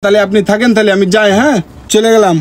তাহলে আপনি থাকেন, তাহলে আমি যাই। হ্যাঁ, চলে গেলাম।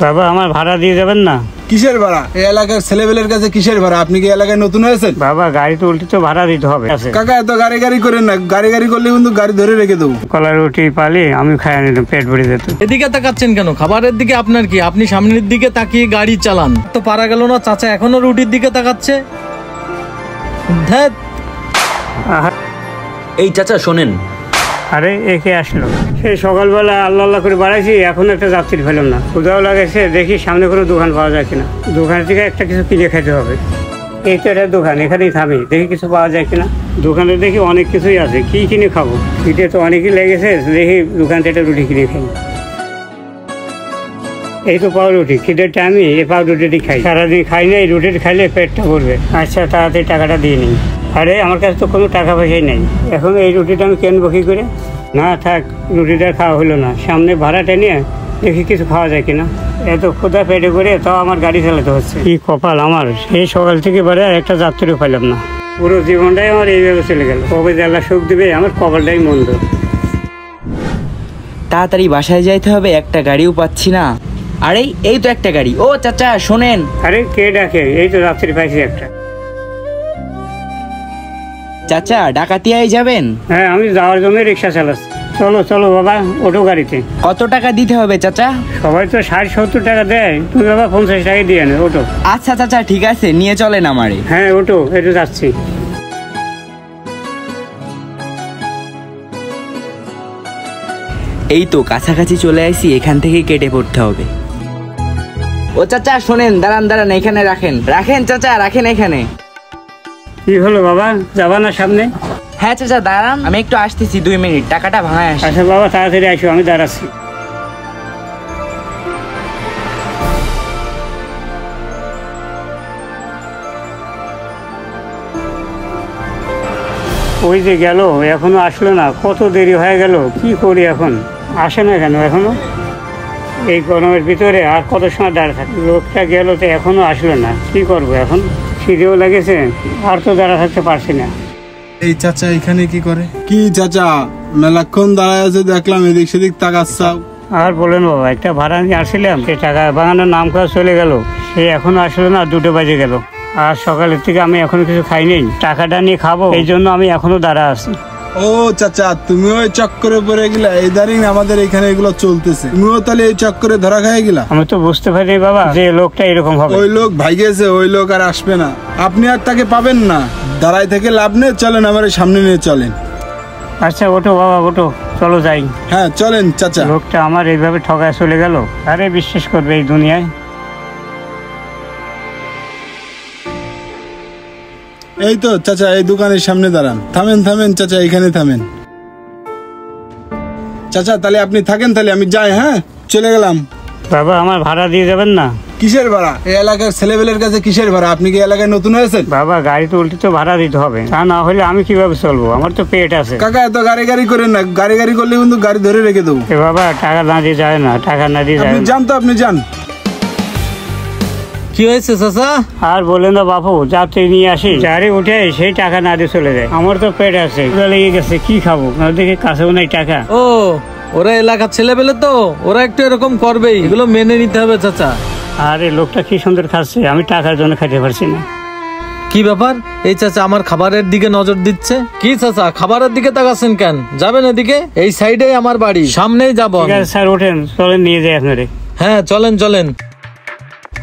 বাবা আমার ভাড়া দিয়ে যাবেন না? কিসের ভাড়া? এই এলাকার ছেলেবেলের কাছে কিসের ভাড়া? আপনি কি এলাকায় নতুন হয়েছেন? বাবা গাড়ি তো উল্টে তো ভাড়া দিতে হবে। কাকা এত গাড়ি গাড়ি করেন না, গাড়ি গাড়ি করলে কিন্তু গাড়ি ধরে রেখে দেবো। কলা রুটি পালি আমি খাইয়ে নিতাম, পেট ভরে যেত। এদিকে তাকাচ্ছেন কেন? খাবারের দিকে আপনার কি? আপনি সামনের দিকে তাকিয়ে গাড়ি চালান। তো পারা গেল না? চাচা এখনো রুটির দিকে তাকাচ্ছে। ধ্যাৎ। এই চাচা শোনেন। আরে একে আসলো? সেই সকালবেলা আল্লাহ আল্লাহ করে বাড়াইছি, এখন একটা যাত্রী পেলাম না। কোথাও লাগেছে, দেখি সামনে কোনো দোকান পাওয়া যায় কিনা। দোকান থেকে একটা কিছু কিনে খেতে হবে। এই তো একটা দোকান, এখানেই থামি, দেখি কিছু পাওয়া যায় কিনা। দোকানে দেখি অনেক কিছুই আছে, কি কিনে খাবো? পিঠে তো অনেকই লেগেছে, দেখি দোকান থেকে রুটি কিনে খাই। এই তো পাউরুটি, খিদের টাইমে এই পাউরুটিটি খাই। সারাদিন খাই না, এই রুটিটি খাইলে পেটটা ভরবে। আচ্ছা তাড়াতাড়ি টাকাটা দিয়ে নিই। আরে আমার কাছে তো কোনো টাকা পয়সাই নেই, এখন এই রুটিটা আমি কিনবো কি করে? না থাক, রুটিটা খাওয়া হলো না। সামনে ভাড়াটা নিয়ে দেখি কিছু খাওয়া যায় কিনা। এত ক্ষুধা পেটে করে তাও আমার গাড়ি চালাতে হচ্ছে। কি কপাল আমার, সেই সকাল থেকে বাড়ে একটা যাত্রীও পাইলাম না। পুরো জীবনটাই আমার এইভাবে চলে গেল। কবে জ্বালা সুখ দিবে, আমার কপালটাই মন্দ। তাড়াতাড়ি বাসায় যাইতে হবে, একটা গাড়িও পাচ্ছি না। আরে এই তো একটা গাড়ি। ও চাচা শোনেন। আরে কে ডাকে? এই তো যাত্রী পাইছি একটা। চাচা ডাকাতিয়ায় যাবেন? হ্যাঁ, আমি যাওয়ার জন্য রিক্সা চালাচ্ছি। চলো চলো বাবা, ওঠো গাড়িতে। কত টাকা দিতে হবে চাচা? সবাই তো 60-70 টাকা দেয়, তুমি বাবা 50 টাকা দিয়ে নে, ওঠো। আচ্ছা চাচা ঠিক আছে, নিয়ে চলেন আমারে। হ্যাঁ ওঠো, একটু যাচ্ছি। এই তো কাছাকাছি চলে আসি, এখান থেকে কেটে পড়তে হবে। ও চাচা শোনেন, দাঁড়ান দাঁড়ান, এখানে রাখেন রাখেন চাচা, রাখেন এখানে। কি হলো বাবা, যাবা না সামনে? হ্যাঁ চাচা দাঁড়ান, আমি একটু আসতেছি, 2 মিনিট, টাকাটা ভাঙায় আসি। আচ্ছা বাবা তাড়াতাড়ি আসো, আমি দাঁড়াচ্ছি। ওই যে গেল, এখনো আসলো না, কত দেরি হয়ে গেল। কি করি এখন? আসে না কেন এখনো? এই গরমের ভিতরে আর কত সময় দাঁড়িয়ে থাকবে? লোকটা গেল তো এখনো আসলো না, কি করবো এখন? খিদেও লেগেছে, আর তো দাঁড়া থাকতে পারছি না। এই চাচা এখানে কি করে? কি চাচা মেলাক্ষণ দাঁড়ায় আছে, দেখলাম এদিক সেদিক তাকাচ্ছাও। আর বলেন বাবা, একটা ভাড়া নিয়ে আসছিলাম, সে টাকা বাগানোর নাম করে চলে গেল। সে এখনো আসলো না, 2টো বাজে গেল। আর সকালের থেকে আমি এখনো কিছু খাইনি, টাকাটা নিয়ে খাবো, এই জন্য আমি এখনো দাঁড়া আছি। ও চাচা, তুমিও এই চক্করে পড়ে গেলা? এই দাঁড়িয়ে আমাদের এখানে এগুলো চলতেছে, তুমিও তাহলে এই চক্করে ধরা খাই গেলা? আমি তো বুঝতে পারি বাবা যে লোকটা এরকম হবে। ওই লোক ভাইগেছে, ওই লোক আর আসবে না, আপনি আর তাকে পাবেন না। দাঁড়ায় থেকে লাভ নেই, চলেন আমার সামনে নিয়ে চলেন। আচ্ছা ওঠো বাবা, ওঠো, চলো যাই। হ্যাঁ চলেন চাচা। লোকটা আমার এইভাবে ঠকায় চলে গেল, আরে বিশ্বাস করবে এই দুনিয়ায়? এই তো চাচা, এই দোকানের সামনে দাঁড়ান। থামেন থামেন চাচা, এখানে থামেন। চাচা তাহলে আপনি থাকেন, তাহলে আমি যাই। হ্যাঁ, চলে গেলাম। বাবা আমার ভাড়া দিয়ে যাবেন না? কিসের ভাড়া? এই এলাকার ছেলেবেলের কাছে কিসের ভাড়া? আপনি কি এলাকায় নতুন হয়েছেন? বাবা গাড়ি তো উল্টে তো ভাড়া দিতে হবে, তা না হলে আমি কিভাবে চলবো? আমার তো পেট আছে। কাকা এত গাড়ি গাড়ি করেন না, গাড়ি গাড়ি করলে কিন্তু গাড়ি ধরে রেখে দেবো। বাবা টাকা না দিয়ে যায় না, টাকা না দিয়ে যায় আপনি না। যান তো, আপনি যান। কি হয়েছে চাচা? আর বলেন না বাপু, যাত্রী নিয়ে আসি, গাড়ি উঠে সেই টাকা না দিয়ে চলে যায়। আমার তো পেট আছে, লেগে গেছে, কি খাবো? দেখে কাছেও নাই টাকা। ও ওরা এলাকার ছেলে পেলে তো, ওরা একটু এরকম করবেই, এগুলো মেনে নিতে হবে চাচা। আরে লোকটা কি সুন্দর খাচ্ছে, আমি টাকার জন্য খাইতে পারছি না। কি ব্যাপার? এই চাচা আমার খাবারের দিকে নজর দিচ্ছে। কি চাচা খাবারের দিকে তাকাচ্ছেন কেন? যাবেন এদিকে, এই সাইডেই আমার বাড়ি, সামনেই যাবো। ঠিক আছে স্যার, ওঠেন, চলেন নিয়ে যাই আপনারে। হ্যাঁ চলেন চলেন,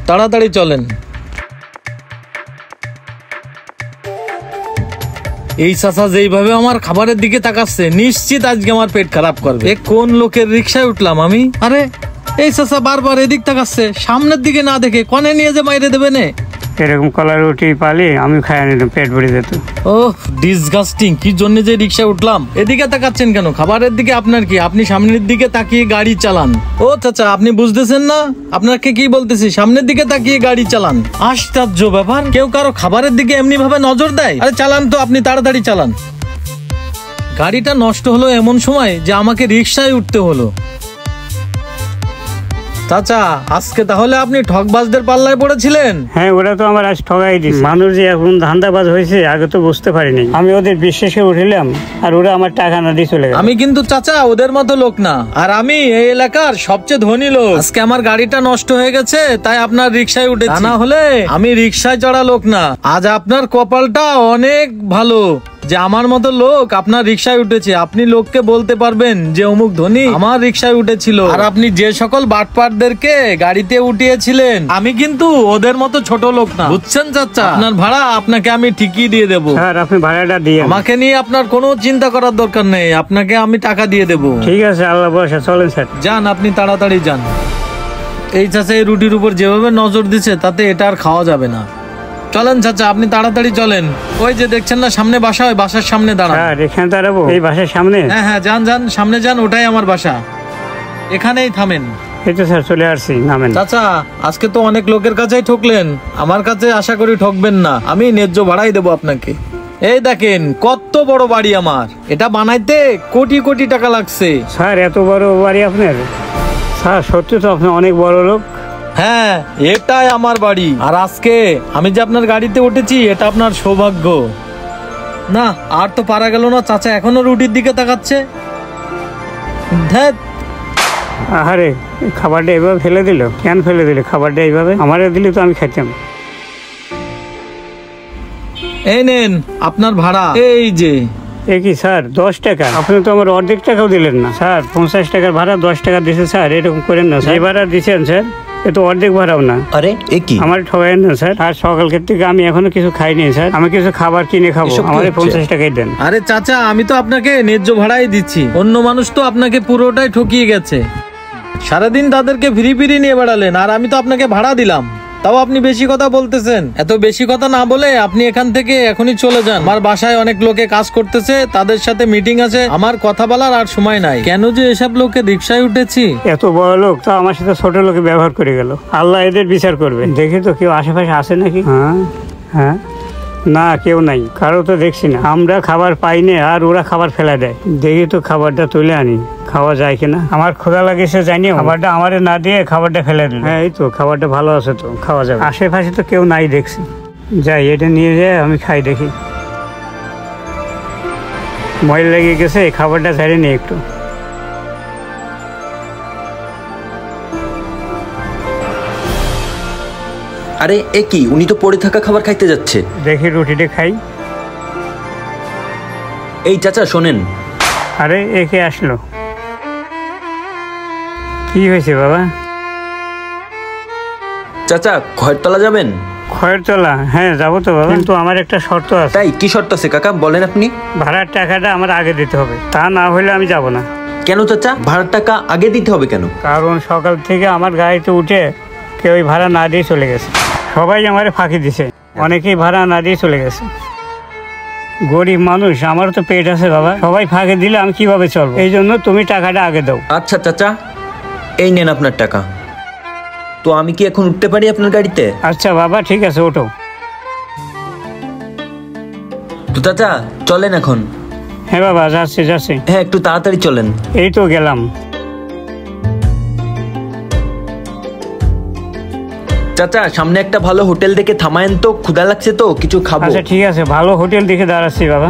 তাড়াতাড়ি চলেন। এই চাচা যেইভাবে আমার খাবারের দিকে তাকাচ্ছে, নিশ্চিত আজকে আমার পেট খারাপ করবে। এ কোন লোকের রিক্সায় উঠলাম আমি? আরে এই চাচা বারবার এদিক তাকাচ্ছে, সামনের দিকে না দেখে কনে নিয়ে যে মাইরে দেবে নে। এরকম কলা রুটি পালি আমি খাইয়ে নিতাম, পেট ভরে যেত। ওহ ডিসগাস্টিং, কি জন্য যে রিক্সায় উঠলাম। এদিকে তাকাচ্ছেন কেন? খাবারের দিকে আপনার কি? আপনি সামনের দিকে তাকিয়ে গাড়ি চালান। ও চাচা আপনি বুঝতেছেন না? আপনাকে কি বলতেছি, সামনের দিকে তাকিয়ে গাড়ি চালান। আশ্চর্য ব্যাপার, কেউ কারো খাবারের দিকে এমনি ভাবে নজর দেয়? আরে চালান তো, আপনি তাড়াতাড়ি চালান। গাড়িটা নষ্ট হলো এমন সময় যে আমাকে রিক্সায় উঠতে হলো। চাচা, আজকে তাহলে আপনি ঠকবাজদের পাল্লায় পড়েছিলেন? হ্যাঁ, ওরা তো আমার আজ ঠগাই দিচ্ছে। মানুষ যে এখন ধান্দাবাজ হয়েছে আগে তো বুঝতে পারিনি। আমি ওদের বিশ্বাসে উঠিলাম আর ওরা আমার টাকা না দিয়ে চলে গেল। আমি কিন্তু চাচা ওদের মতো লোক না, আর আমি এই এলাকার সবচেয়ে ধনী লোক। আজকে আমার গাড়িটা নষ্ট হয়ে গেছে, তাই আপনার রিক্সায় উঠেছি। না হলে আমি রিক্সায় চড়া লোক না। আজ আপনার কপালটা অনেক ভালো যে আমার মতো লোক আপনার রিক্সায় উঠেছে। আপনি লোককে বলতে পারবেন যে অমুক ধনী আমার রিক্সায় উঠেছিল। আর আপনি যে সকল বাটপারদেরকে গাড়িতে উঠিয়েছিলেন, আমি কিন্তু ওদের মতো ছোট লোক না, বুঝছেন চাচা? আপনার ভাড়া আপনাকে আমি ঠিকই দিয়ে দেবো। স্যার, আপনি ভাড়াটা দিয়ে আমাকে নিয়ে আপনার কোনো চিন্তা করার দরকার নেই, আপনাকে আমি টাকা দিয়ে দেবো। ঠিক আছে, আল্লাহ ভরসা, চলেন স্যার। যান, আপনি তাড়াতাড়ি যান। এই চাচা এই রুটির উপর যেভাবে নজর দিচ্ছে তাতে এটা আর খাওয়া যাবে না। চলেন চাচা, আপনি তাড়াতাড়ি চলেন। ওই যে দেখছেন না সামনে বাসা, ওই বাসার সামনে দাঁড়ান। স্যার, এখানে দাঁড়াবো? এই বাসার সামনে? হ্যাঁ হ্যাঁ, যান যান, সামনে যান, ওটাই আমার বাসা। এখানেই থামেন। এই তো স্যার, চলে আসছি, নামেন। চাচা, আজকে তো অনেক লোকের কাছেই ঠকলেন, আমার কাছে আশা করি ঠকবেন না। আমি ন্যায্য ভাড়াই দেবো আপনাকে। এই দেখেন কত বড় বাড়ি আমার, এটা বানাইতে কোটি কোটি টাকা লাগছে। স্যার, এত বড় বাড়ি আপনার? স্যার, সত্যি তো আপনি অনেক বড় লোক। হ্যাঁ, এটাই আমার বাড়ি। আর আজকে আমি যে আপনার গাড়িতে উঠেছি এটা আপনার সৌভাগ্য। না, আর তো পারা গেল না। চাচা এখনো রুটির দিকে তাকাচ্ছে। ধ্যাৎ, আরে, খাবারটা এইভাবে ফেলে দিল কেন? ফেলে দিল খাবারটা এইভাবে? আমারে দিলে তো আমি খাইতাম। এই নেন আপনার ভাড়া। এই যে। এ কি স্যার, 10 টাকা? আপনি তো আমার অর্ধেক টাকাও দিলেন না। স্যার, 50 টাকার ভাড়া 10 টাকা দিছে স্যার, এরকম করেন না। যে ভাড়া দিচ্ছেন স্যার, এ তো অর্ধেক ভাড়াও না। আরে এ কি? আমার ঠগাইন না স্যার। আর সকাল থেকে আমি এখনো কিছু খাইনি স্যার। আমি কিছু খাবার কিনে খাবো, এসব কি আমার হচ্ছে? 50 টাকাই দেন। আরে চাচা, আমি তো আপনাকে ন্যায্য ভাড়াই দিচ্ছি। অন্য মানুষ তো আপনাকে পুরোটাই ঠকিয়ে গেছে। সারাদিন তাদেরকে ফিরি ফিরি নিয়ে বেড়ালেন, আর আমি তো আপনাকে ভাড়া দিলাম, তাও আপনি বেশি কথা বলতেছেন। এত বেশি কথা না বলে আপনি এখান থেকে এখনই চলে যান। আমার বাসায় অনেক লোকে কাজ করতেছে, তাদের সাথে মিটিং আছে, আমার কথা বলার আর সময় নাই। কেন যে এসব লোকে রিক্সায় উঠেছি। এত বড় লোক তো আমার সাথে ছোট লোকে ব্যবহার করে গেল। আল্লাহ এদের বিচার করবে। দেখি তো কেউ আশেপাশে আছে নাকি? হ্যাঁ হ্যাঁ, না কেউ নাই, কারো তো দেখছি না। আমরা খাবার পাই না আর ওরা খাবার ফেলা দেয়। দেখি তো খাবারটা তুলে আনি, খাওয়া যায় কিনা। আমার ক্ষুধা লাগেছে জানি, খাবারটা আমারে না দিয়ে খাবারটা ফেলে দিল। হ্যাঁ, এই তো খাবারটা ভালো আছে, তো খাওয়া যাবে। আশেপাশে তো কেউ নাই দেখছি। যাই, এটা নিয়ে যাই, আমি খাই দেখি। ময়লা লেগে গেছে, খাবারটা ঝাড়ে নি একটু। আরে এ কি? উনি তো পড়ে থাকা খাবার খাইতে যাচ্ছে। দেখি রুটিটা খাই। এই চাচা শোনেন। আরে, একে আসলো? কি হয়েছে বাবা? চাচা, খয়েরতলা যাবেন? খয়েরতলা? হ্যাঁ, যাবো তো বাবা, কিন্তু আমার একটা শর্ত আছে। তাই কি শর্ত আছে কাকা, বলেন আপনি। ভাড়ার টাকাটা আমার আগে দিতে হবে, তা না হলে আমি যাব না। কেন চাচা, ভাড়ার টাকা আগে দিতে হবে কেন? কারণ সকাল থেকে আমার গাড়িতে উঠে কেউ ভাড়া না দিয়ে চলে গেছে। সবাই আমারে ফাঁকি দিছে, অনেকেই ভাড়া না দিয়ে চলে গেছে। গরিব মানুষ, আমারও তো পেট আছে বাবা। সবাই ফাঁকি দিলে আমি কিভাবে চলবো? এই জন্য তুমি টাকাটা আগে দাও। আচ্ছা চাচা, এই নেন আপনার টাকা। তো আমি কি এখন উঠতে পারি আপনার গাড়িতে? আচ্ছা বাবা, ঠিক আছে, ওঠো। তো চাচা চলেন এখন। হ্যাঁ বাবা, যাচ্ছি যাচ্ছি। হ্যাঁ, একটু তাড়াতাড়ি চলেন। এই তো গেলাম। চাচা, সামনে একটা ভালো হোটেল দেখে থামায়েন তো, ক্ষুধা লাগছে তো, কিছু খাবো। আচ্ছা ঠিক আছে, ভালো হোটেল দেখে দাঁড়াচ্ছি বাবা।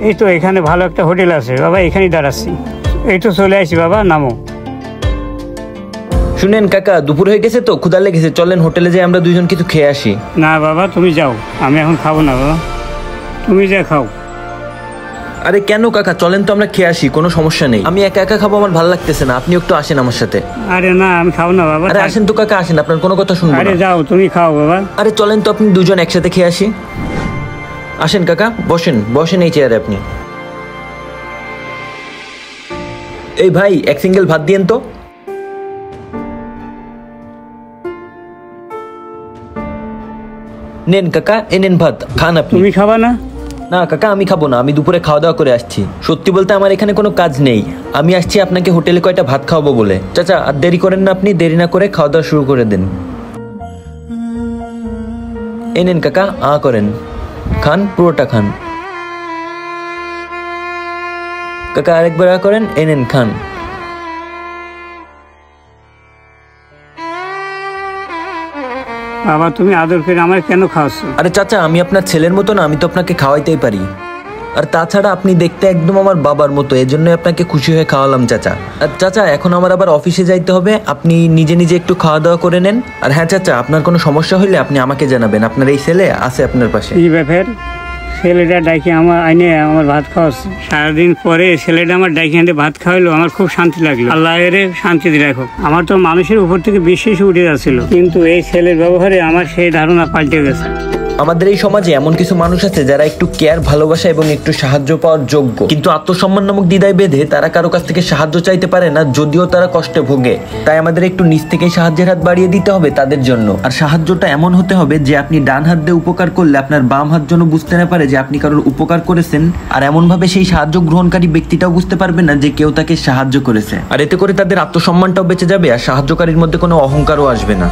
এই তো এখানে ভালো একটা হোটেল আছে বাবা, এখানেই দাঁড়াচ্ছি। এই তো চলে আসি বাবা, নামো। শুনেন কাকা, দুপুর হয়ে গেছে তো, ক্ষুধা লেগেছে, চলেন হোটেলে যাই আমরা দুইজন কিছু খেয়ে আসি। না বাবা, তুমি যাও, আমি এখন খাবো না বাবা, তুমি যা খাও। আরে কেন কাকা, চলেন তো আমরা খেয়ে আসি, কোনো সমস্যা নেই। আমি একা একা খাবো, আমার ভালো লাগতেছে না, আপনি একটু আসেন আমার সাথে। আরে না, আমি খাবো না বাবা। আরে আসেন তো কাকা, আসেন, আপনার কোনো কথা শুনবো আরে না। যাও, তুমি খাও বাবা। আরে চলেন তো, আপনি দুজন একসাথে খেয়ে আসি। আসেন কাকা, বসেন বসেন এই চেয়ারে আপনি। এই ভাই, এক সিঙ্গেল ভাত দিয়েন তো। নেন কাকা, এ নেন ভাত, খান আপনি। তুমি খাবা না? না কাকা, আমি খাবো না, আমি দুপুরে খাওয়া দাওয়া করে আসছি। সত্যি বলতে আমার এখানে কোনো কাজ নেই, আমি আসছি আপনাকে হোটেলে কয়টা ভাত খাওয়াবো বলে। চাচা আর দেরি করেন না, আপনি দেরি না করে খাওয়া দাওয়া শুরু করে দেন। এই নেন কাকা, করেন, খান, পুরোটা খান। কাকা আরেকবার করেন, এই নেন, খান। বাবা তুমি আদর করে আমার কেন খাওয়াচ্ছ? আরে চাচা, আমি আপনার ছেলের মতো না, আমি তো আপনাকে খাওয়াইতেই পারি। আর তাছাড়া আপনি দেখতে একদম আমার বাবার মতো, এজন্যই আপনাকে খুশি হয়ে খাওয়ালাম চাচা। আর চাচা, এখন আমার আবার অফিসে যাইতে হবে, আপনি নিজে নিজে একটু খাওয়া দাওয়া করে নেন। আর হ্যাঁ চাচা, আপনার কোনো সমস্যা হইলে আপনি আমাকে জানাবেন, আপনার এই ছেলে আছে আপনার পাশে। এই ব্যাপার, ছেলেটা ডাইকে আমার আইনে আমার ভাত খাওয়াচ্ছে। সারাদিন পরে ছেলেটা আমার ডাইকে আনতে ভাত খাওয়াইলো, আমার খুব শান্তি লাগলো। আল্লাহ এর শান্তি রাখো। আমার তো মানুষের উপর থেকে বিশ্বাস উঠে যাচ্ছিল, কিন্তু এই ছেলের ব্যবহারে আমার সেই ধারণা পাল্টে গেছে। আমাদের এই সমাজে এমন কিছু মানুষ আছে যারা একটু কেয়ার, ভালোবাসা এবং একটু সাহায্য পাওয়ার যোগ্য, কিন্তু আত্মসম্মান নামক দ্বিধায় বেঁধে তারা কারো কাছ থেকে সাহায্য চাইতে পারে না, যদিও তারা কষ্টে ভোগে। তাই আমাদের একটু নিজ থেকে সাহায্যের হাত বাড়িয়ে দিতে হবে তাদের জন্য। আর সাহায্যটা এমন হতে হবে যে আপনি ডান হাত দিয়ে উপকার করলে আপনার বাম হাত যেন বুঝতে না পারে যে আপনি কারোর উপকার করেছেন, আর এমন ভাবে সেই সাহায্য গ্রহণকারী ব্যক্তিটাও বুঝতে পারবে না যে কেউ তাকে সাহায্য করেছে। আর এতে করে তাদের আত্মসম্মানটাও বেঁচে যাবে, আর সাহায্যকারীর মধ্যে কোনো অহংকারও আসবে না।